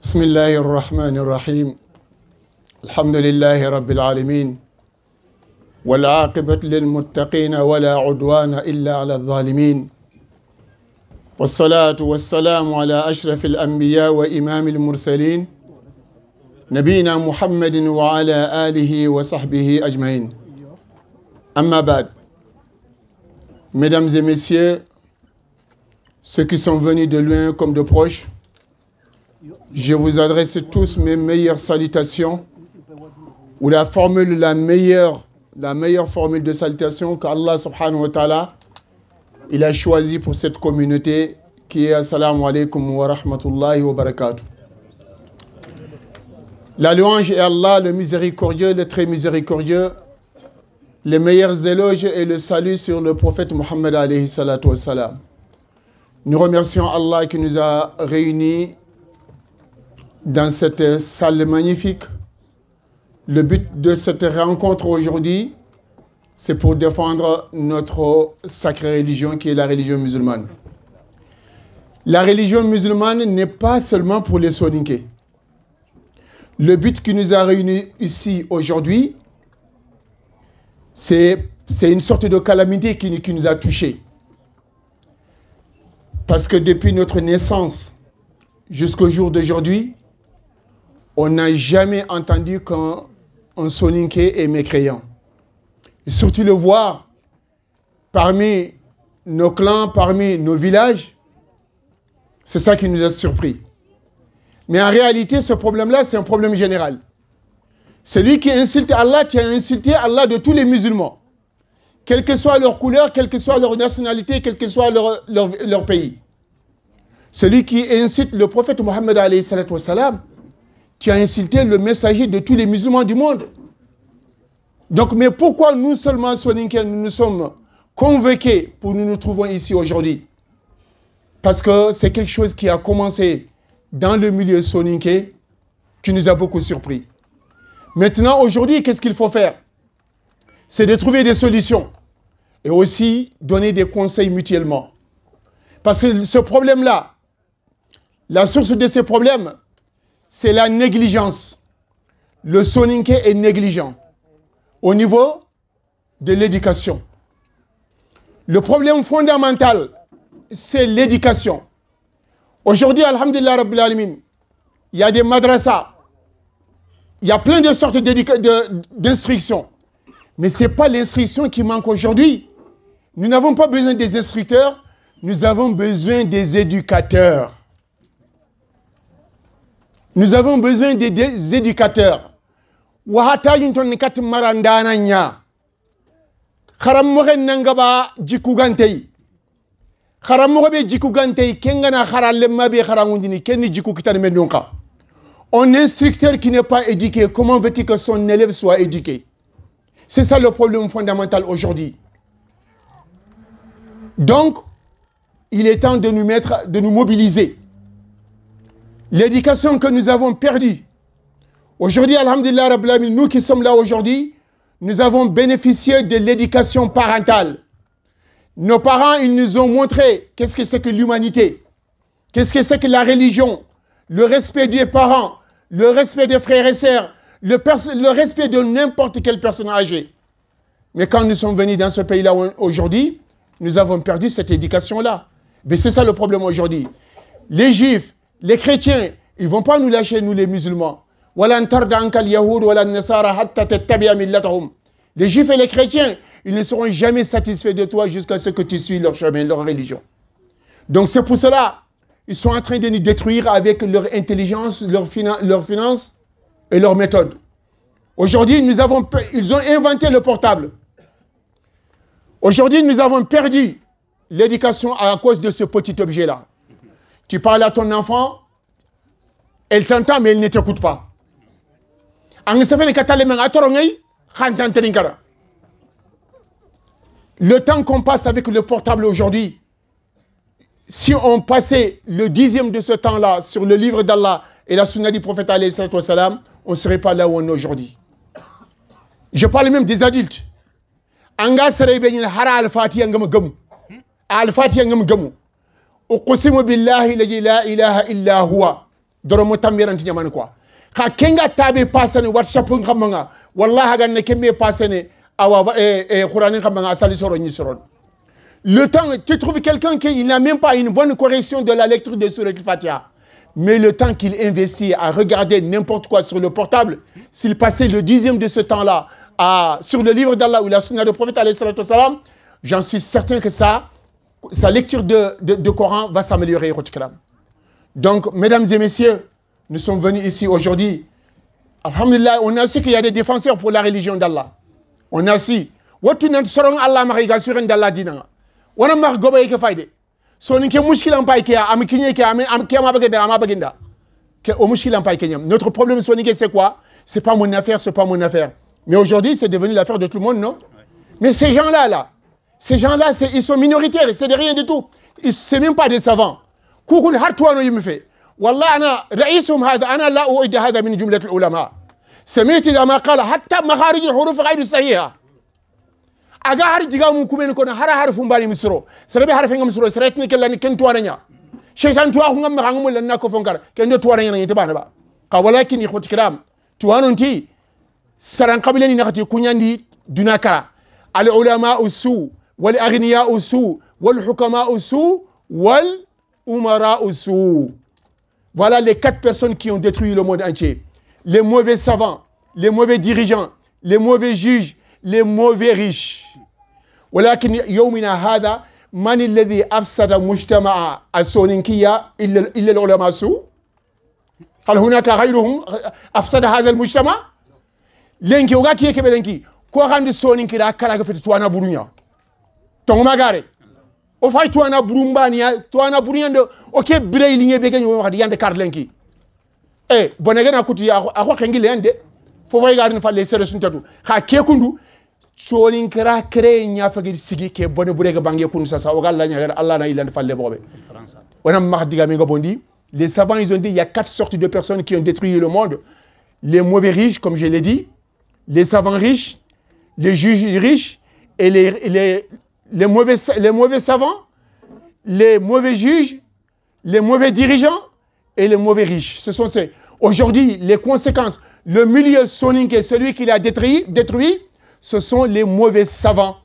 بسم الله الرحمن الرحيم الحمد لله رب العالمين والعاقبة للمتقين ولا عدوان إلا على الظالمين والصلاة والسلام على أشرف الأنبياء وإمام المرسلين نبينا محمد وعلى آله وصحبه أجمعين. أما بعد, mesdames et messieurs, ceux qui sont venus de loin comme de proches, je vous adresse tous mes meilleures salutations, ou la meilleure formule de salutation qu'Allah subhanahu wa ta'ala il a choisi pour cette communauté qui est Assalamu alaikum wa rahmatullahi wa barakatuh. La louange est Allah, le miséricordieux, le très miséricordieux, les meilleurs éloges et le salut sur le prophète Muhammad alayhi salatu wa salam. Nous remercions Allah qui nous a réunis dans cette salle magnifique. Le but de cette rencontre aujourd'hui, c'est pour défendre notre sacrée religion qui est la religion musulmane. La religion musulmane n'est pas seulement pour les soninké. Le but qui nous a réunis ici aujourd'hui, c'est une sorte de calamité qui nous a touchés. Parce que depuis notre naissance jusqu'au jour d'aujourd'hui, on n'a jamais entendu qu'un soninké est mécréant. Et surtout le voir parmi nos clans, parmi nos villages, c'est ça qui nous a surpris. Mais en réalité, ce problème-là, c'est un problème général. Celui qui insulte Allah, qui a insulté Allah de tous les musulmans, quelle que soit leur couleur, quelle que soit leur nationalité, quel que soit leur pays. Celui qui insulte le prophète Mohammed alayhi salatu wa salam, tu as insulté le messager de tous les musulmans du monde. Donc, mais pourquoi nous seulement, soninké, nous sommes convoqués pour nous trouvons ici aujourd'hui? Parce que c'est quelque chose qui a commencé dans le milieu soninké, qui nous a beaucoup surpris. Maintenant, aujourd'hui, qu'est-ce qu'il faut faire? C'est de trouver des solutions et aussi donner des conseils mutuellement. Parce que ce problème-là, la source de ces problèmes, c'est la négligence. Le soninké est négligent au niveau de l'éducation. Le problème fondamental, c'est l'éducation. Aujourd'hui, alhamdulillah rabbil alamin, il y a des madrasas, il y a plein de sortes d'instructions. Mais ce n'est pas l'instruction qui manque aujourd'hui. Nous n'avons pas besoin des instructeurs, nous avons besoin des éducateurs. Nous avons besoin des éducateurs. Wahata yunton kat marandana nya. Kharam mogen nangaba jikugantei. Kharam moge jikugantei kengana kharal mabe kharangundini kenni jiku kitan menonka. Un instructeur qui n'est pas éduqué, comment veut-il que son élève soit éduqué? C'est ça le problème fondamental aujourd'hui. Donc, il est temps de nous mobiliser. L'éducation que nous avons perdue. Aujourd'hui, alhamdulillah, nous qui sommes là aujourd'hui, nous avons bénéficié de l'éducation parentale. Nos parents, ils nous ont montré qu'est-ce que c'est que l'humanité, qu'est-ce que c'est que la religion, le respect des parents, le respect des frères et sœurs, le respect de n'importe quelle personne âgée. Mais quand nous sommes venus dans ce pays-là aujourd'hui, nous avons perdu cette éducation-là. Mais c'est ça le problème aujourd'hui. Les juifs, les chrétiens, ils ne vont pas nous lâcher, nous les musulmans. Les juifs et les chrétiens, ils ne seront jamais satisfaits de toi jusqu'à ce que tu suis leur chemin, leur religion. Donc c'est pour cela, ils sont en train de nous détruire avec leur intelligence, leur finance et leur méthode. Aujourd'hui, ils ont inventé le portable. Aujourd'hui, nous avons perdu l'éducation à cause de ce petit objet-là. Tu parles à ton enfant, elle t'entend, mais elle ne t'écoute pas. Le temps qu'on passe avec le portable aujourd'hui, si on passait le 10e de ce temps-là sur le livre d'Allah et la sunna du prophète alayhi salatu wa salam, on ne serait pas là où on est aujourd'hui. Je parle même des adultes. Anga serait bien hara al-fatiha ngam gamu. Al-fatiha ngam gamu. Uqsimu billahi la ilaha illa huwa. doromo tambiranti ñamani quoi ka kenga tabe pasane whatsapp ngamanga wallahi ganne kembe pasane awa qur'an ngamanga asali soro ni soron. Le temps, tu trouves quelqu'un qui n'a même pas une bonne correction de la lecture de Surat al-Fatiha. Mais le temps qu'il investit à regarder n'importe quoi sur le portable, s'il passait le 10e de ce temps-là sur le livre d'Allah ou la sunna du prophète, j'en suis certain que sa lecture de Coran va s'améliorer. Donc, mesdames et messieurs, nous sommes venus ici aujourd'hui. Alhamdulillah, on a su qu'il y a des défenseurs pour la religion d'Allah. On a su. Allah wana mar gobe ke fayde so ni ke mushkilan pay ke am kinye ke am ke ma bagenda ke o mushkilan pay ke ñam. Notre problème so ni ke c'est quoi? C'est pas mon affaire, c'est pas mon affaire. Mais aujourd'hui, c'est devenu l'affaire de tout le monde, non? Mais ces gens-là ils sont minoritaires, c'est de rien du tout. C'est même pas des savants. Koukoun hartouano yimi fait. Wallah ana رئيسهم هذا انا لا اؤيد هذا من جملة العلماء. سمعت اذا ما قال حتى مخارج الحروف غير صحيحة. aga har jiga mu kumen ko hara harfu mbani misro serabe harfe ngam misro seret ni kelani ken tuwana nya shaytan tuwa ngam ma ngam lan nako fonkar ken do tuwana nya ngite bana ba ka walakin ikhwati kiram tuwanon ti saran qabilani nakati kunyandi dunakara al ulama usu wal aghniya usu wal hukama usu wal umara usu. Voilà les 4 personnes qui ont détruit le monde entier. Les mauvais savants, les mauvais dirigeants, les mauvais juges, les mauvais riches. ولكن يومنا هذا من الذي أفسد مجتمع السونينكية إلا العلماء سوء؟ هل هناك غيرهم أفسد هذا المجتمع؟ لينكي وغاكي يكبه لينكي كو غاندي سونينكي كلا في توانا بورنيا تونغ ماغاري او فاي توانا برومبانيا توانا بورنيا دو اوكي بري لي نيبي غاني واخ ياند كار لينكي بونغنا كوتي اخو خنغي ليندي فو فاي غارين فالي سيرو سنتاتو خا كيكوندو sonin kra kre nya fagir sigi ke bone burega bangi kunu sasa o galla nya Allah na ilande falle bobe wana mahdiga mi ngobondi. Les savants ils ont dit il y a 4 sortes de personnes qui ont détruit le monde: les mauvais riches, comme je l'ai dit, les savants riches, les juges riches et les mauvais savants, les mauvais juges, les mauvais dirigeants et les mauvais riches. Ce sont ces aujourd'hui les conséquences. Le milieu soninké, celui qui l'a détruit, ce sont les mauvais savants.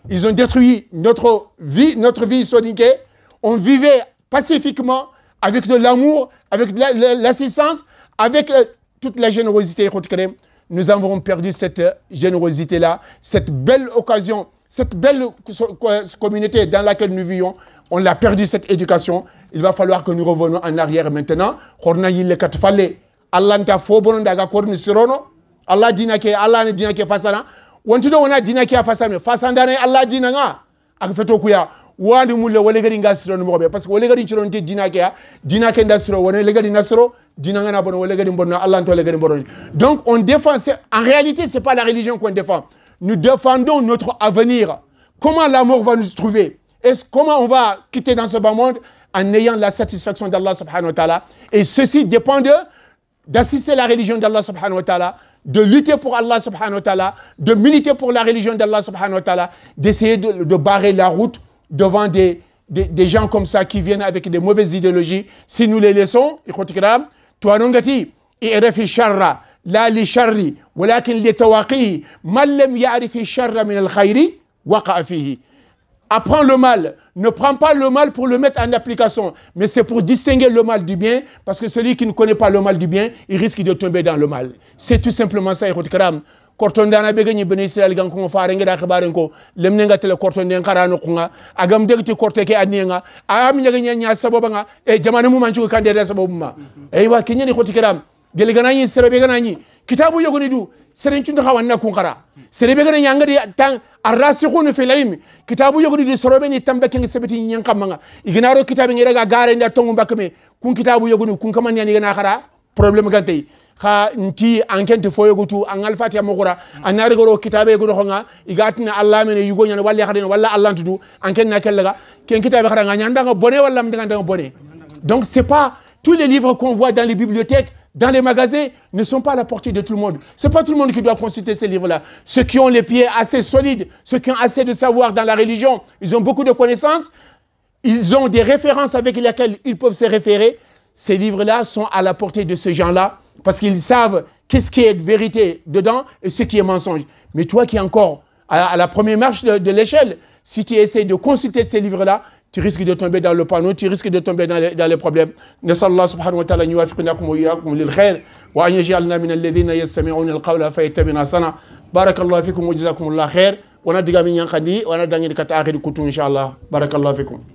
Ils ont détruit notre vie soninké. On vivait pacifiquement, avec de l'amour, avec l'assistance, avec toute la générosité. Nous avons perdu cette générosité-là, cette belle occasion, cette belle communauté dans laquelle nous vivons. On l'a perdu, cette éducation. Il va falloir que nous revenions en arrière maintenant. Allah nta fobono daga korni sirono Allah dina ke Allah ne dina ke fasana wontido wona dina ke fasana fasandane Allah dina nga ak feto kuya wandi mulle wole gari nga sirono mobe parce que wole gari ciron te dina ke nda siro wona le gari nasro dina nga na bon wole gari bonno Allah nto le gari bonno. Donc on défend, en réalité c'est pas la religion qu'on défend, nous défendons notre avenir. Comment la mort va nous trouver? Comment on va quitter dans ce bas monde? En ayant la satisfaction d'Allah subhanahu wa ta'ala. Et ceci dépend d'assister la religion d'Allah subhanahu wa ta'ala, de lutter pour Allah subhanahu wa ta'ala, de militer pour la religion d'Allah subhanahu wa ta'ala, d'essayer de barrer la route devant des gens comme ça qui viennent avec des mauvaises idéologies. Si nous les laissons, toi nongati i'rafi sharra la li sharri walakin li tawaqihi man lam ya'rifi sharra min al-khayri waqa'a fihi. Apprends le mal. Ne prends pas le mal pour le mettre en application, mais c'est pour distinguer le mal du bien, parce que celui qui ne connaît pas le mal du bien, il risque de tomber dans le mal. C'est tout simplement ça. Korton dana begani ben Israël gan ko faare ngada xibaren ko lemne nga tele korton den karano ko nga agam degti korte ke adnenga am nyaga nya saboba nga e jamana mu manchu kande da sabobu ma e wa kinyani khoti kiram gele ganani serebe ganani kitabu yogoni du seren cundu xawanna ku khara serebe ganani ngadi tan arrasikhun fil ilm kitabu yogoni du sorobe ni tambake ngi sebeti nyen kamanga ignaro kitabe ngi daga gare nda tongu mbakme kun kitabu yogoni kun kaman yani gana khara problème gantay kha nti ankente foyogutu angal fatiha mokura anari goro kitabe go khonga igatina Allah mene yugo nyana walla khadina walla Allah tudu anken na kellaga ken kitabe khara nga nyanda nga boné walla mdanga nga boné. Donc c'est pas tous les livres qu'on voit dans les bibliothèques, dans les magasins ne sont pas à la portée de tout le monde. C'est pas tout le monde qui doit consulter ces livres-là. Ceux qui ont les pieds assez solides, ceux qui ont assez de savoir dans la religion, ils ont beaucoup de connaissances, ils ont des références avec lesquelles ils peuvent se référer. ces livres-là sont à la portée de ces gens-là parce qu'ils savent qu'est-ce qui est vérité dedans et ce qui est mensonge. Mais toi qui es encore à la première marche de l'échelle, si tu essaies de consulter ces livres-là, tu risques de tomber dans le panneau, tu risques de tomber dans les problèmes. Nasallahu subhanahu wa ta'ala yuwaffiqnakum wa iyyakum lil khair wa an yaj'alna min alladhina yastami'una al-qawla fayattabi'una ahsana. Barakallahu fikum wa jazakumullahu khair. Wana diga min yankandi wana dangin kata akhir kutu inshallah. Barakallahu fikum.